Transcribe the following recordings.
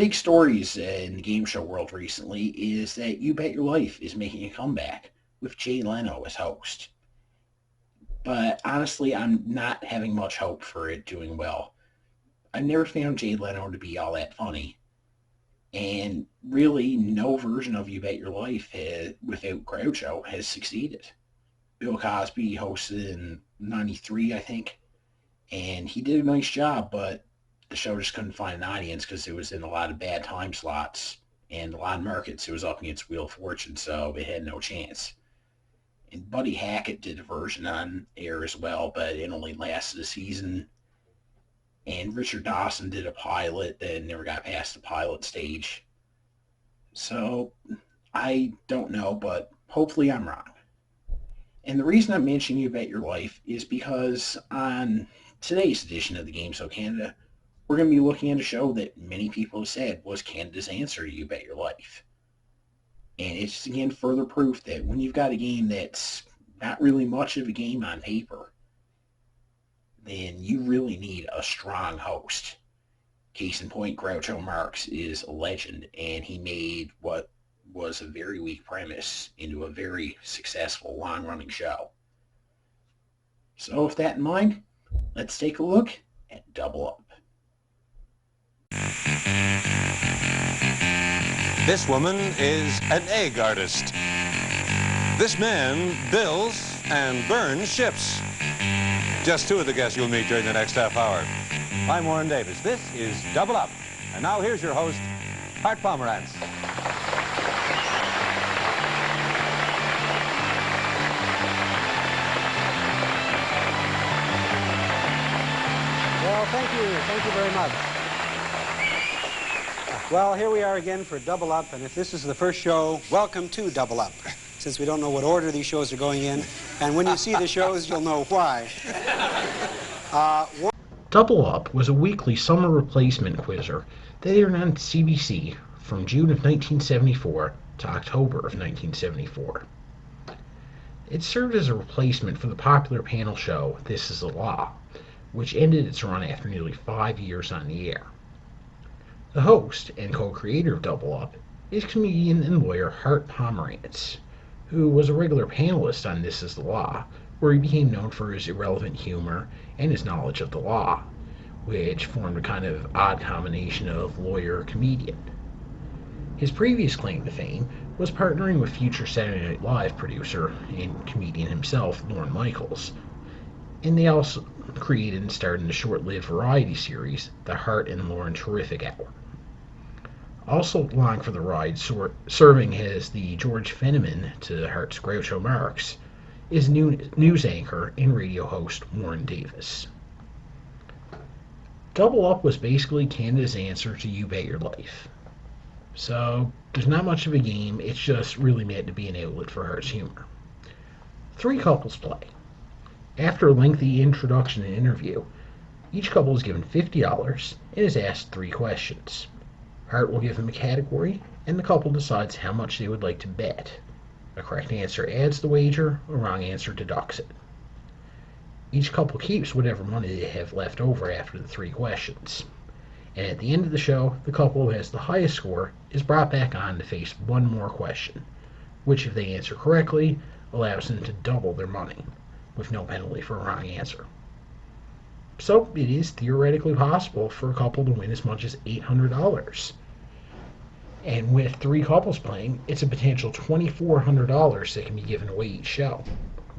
big stories in the game show world recently is that You Bet Your Life is making a comeback with Jay Leno as host. But honestly, I'm not having much hope for it doing well. I never found Jay Leno to be all that funny. And really, no version of You Bet Your Life without Groucho has succeeded. Bill Cosby hosted in '93, I think, and he did a nice job, but the show just couldn't find an audience because it was in a lot of bad time slots and a lot of markets. It was up against Wheel of Fortune, so it had no chance. And Buddy Hackett did a version on air as well, but it only lasted a season. And Richard Dawson did a pilot that never got past the pilot stage. So I don't know, but hopefully I'm wrong. And the reason I'm mentioning You Bet Your Life is because on today's edition of the Game Show Canada, we're going to be looking at a show that many people have said was Canada's answer to You Bet Your Life. And it's, again, further proof that when you've got a game that's not really much of a game on paper, then you really need a strong host. Case in point, Groucho Marx is a legend, and he made what was a very weak premise into a very successful long-running show. So with that in mind, let's take a look at Double Up. This woman is an egg artist. This man builds and burns ships. Just two of the guests you'll meet during the next half hour. I'm Warren Davis. This is Double Up. And now here's your host, Art Pomerantz. Well, thank you. Thank you very much. Well, here we are again for Double Up, and if this is the first show, welcome to Double Up, since we don't know what order these shows are going in, and when you see the shows, you'll know why. Double Up was a weekly summer replacement quizzer that aired on CBC from June of 1974 to October of 1974. It served as a replacement for the popular panel show This Is the Law, which ended its run after nearly 5 years on the air. The host and co-creator of Double Up is comedian and lawyer Art Pomerantz, who was a regular panelist on This Is the Law, where he became known for his irrelevant humor and his knowledge of the law, which formed a kind of odd combination of lawyer-comedian. His previous claim to fame was partnering with future Saturday Night Live producer and comedian himself, Lorne Michaels, and they also created and starred in the short-lived variety series, The Hart and Lorne Terrific Hour. Also along for the ride, serving as the George Fenneman to Hart's Groucho Marx, is news anchor and radio host Warren Davis. Double Up was basically Canada's answer to You Bet Your Life. So there's not much of a game, it's just really meant to be an outlet for Hart's humor. 3 couples play. After a lengthy introduction and interview, each couple is given $50 and is asked 3 questions. Hart will give them a category, and the couple decides how much they would like to bet. A correct answer adds the wager, a wrong answer deducts it. Each couple keeps whatever money they have left over after the 3 questions. And at the end of the show, the couple who has the highest score is brought back on to face one more question, which, if they answer correctly, allows them to double their money, with no penalty for a wrong answer. So it is theoretically possible for a couple to win as much as $800. And with 3 couples playing, it's a potential $2,400 that can be given away each show,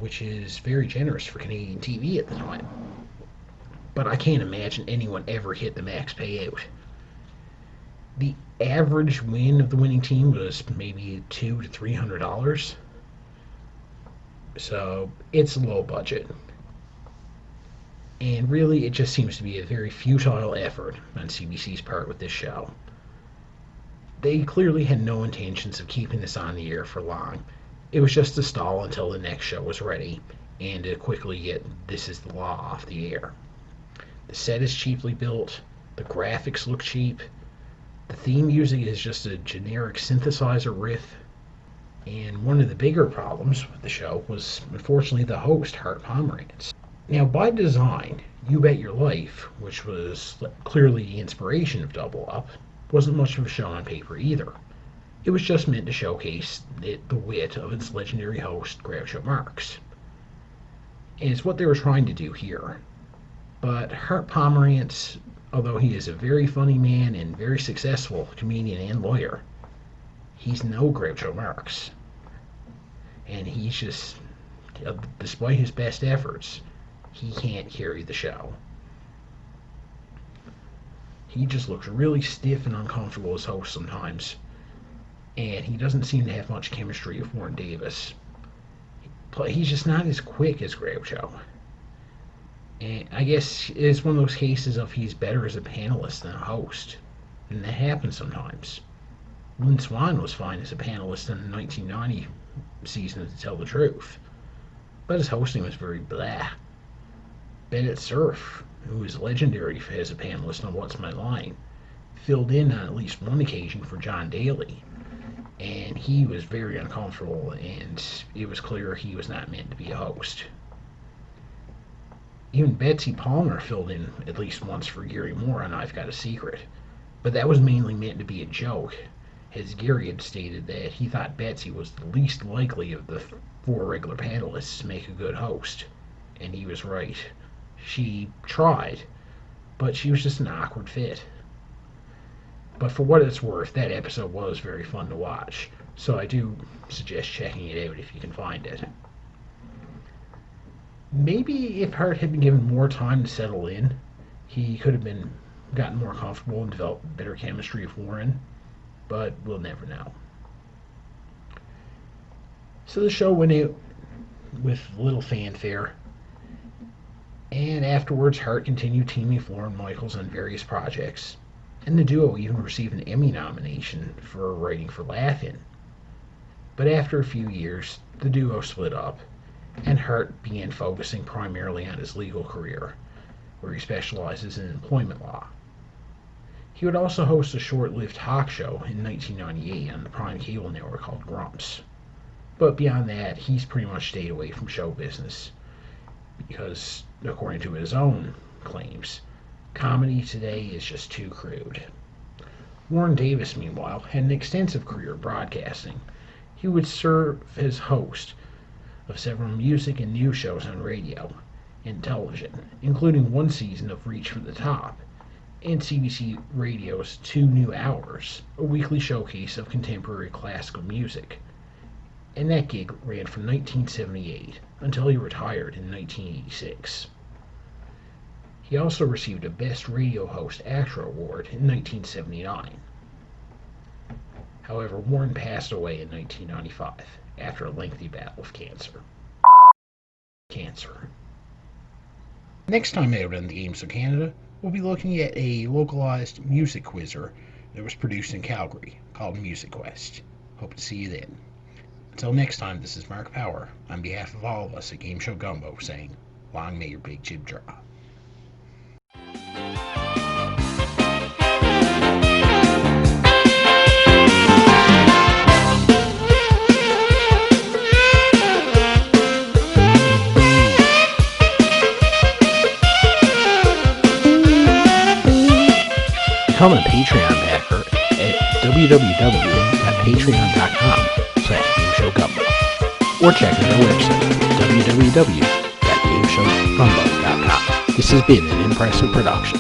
which is very generous for Canadian TV at the time. But I can't imagine anyone ever hit the max payout. The average win of the winning team was maybe $200 to $300. So it's low budget. And really, it just seems to be a very futile effort on CBC's part with this show. They clearly had no intentions of keeping this on the air for long. It was just to stall until the next show was ready, and to quickly get This Is the Law off the air. The set is cheaply built, the graphics look cheap, the theme music is just a generic synthesizer riff, and one of the bigger problems with the show was, unfortunately, the host, Art Pomerantz. Now, by design, You Bet Your Life, which was clearly the inspiration of Double Up, wasn't much of a show on paper either. It was just meant to showcase the wit of its legendary host, Groucho Marx. And it's what they were trying to do here. But Hart Pomerantz, although he is a very funny man and very successful comedian and lawyer, he's no Groucho Marx. And he's just, despite his best efforts, he can't carry the show. He just looks really stiff and uncomfortable as host sometimes. And he doesn't seem to have much chemistry with Warren Davis. He's just not as quick as Groucho. And I guess it's one of those cases of he's better as a panelist than a host. And that happens sometimes. Lynn Swann was fine as a panelist in the 1990 season, to tell the truth. But his hosting was very blah. Bennett Cerf, who is legendary as a panelist on What's My Line, filled in on at least one occasion for John Daly. And he was very uncomfortable, and it was clear he was not meant to be a host. Even Betsy Palmer filled in at least once for Gary Moore on I've Got a Secret, but that was mainly meant to be a joke, as Gary had stated that he thought Betsy was the least likely of the four regular panelists to make a good host, and he was right. She tried, but she was just an awkward fit. But for what it's worth, that episode was very fun to watch, so I do suggest checking it out if you can find it. Maybe if Hart had been given more time to settle in, he could have gotten more comfortable and developed better chemistry with Warren, but we'll never know. So the show went out with little fanfare, and afterwards Hart continued teaming with Lorne Michaels on various projects, and the duo even received an Emmy nomination for writing for Laugh-In. But after a few years, the duo split up, and Hart began focusing primarily on his legal career, where he specializes in employment law. He would also host a short-lived talk show in 1998 on the Prime Cable network called Grumps. But beyond that, he's pretty much stayed away from show business, because, according to his own claims, comedy today is just too crude. Warren Davis, meanwhile, had an extensive career broadcasting. He would serve as host of several music and news shows on radio and television, including one season of Reach for the Top, and CBC Radio's 2 New Hours, a weekly showcase of contemporary classical music. And that gig ran from 1978 until he retired in 1986. He also received a Best Radio Host Actor Award in 1979. However, Warren passed away in 1995 after a lengthy battle with cancer. Next time out on the Games of Canada, we'll be looking at a localized music quizzer that was produced in Calgary called Music Quest. Hope to see you then. Until next time, this is Marc Power, on behalf of all of us at Game Show Gumbo, saying, long may your big jib drop. Become a Patreon backer at www.patreon.com/GameShowGumbo, or check out our website, www.GameShowGumbo.com. This has been an Impressive production.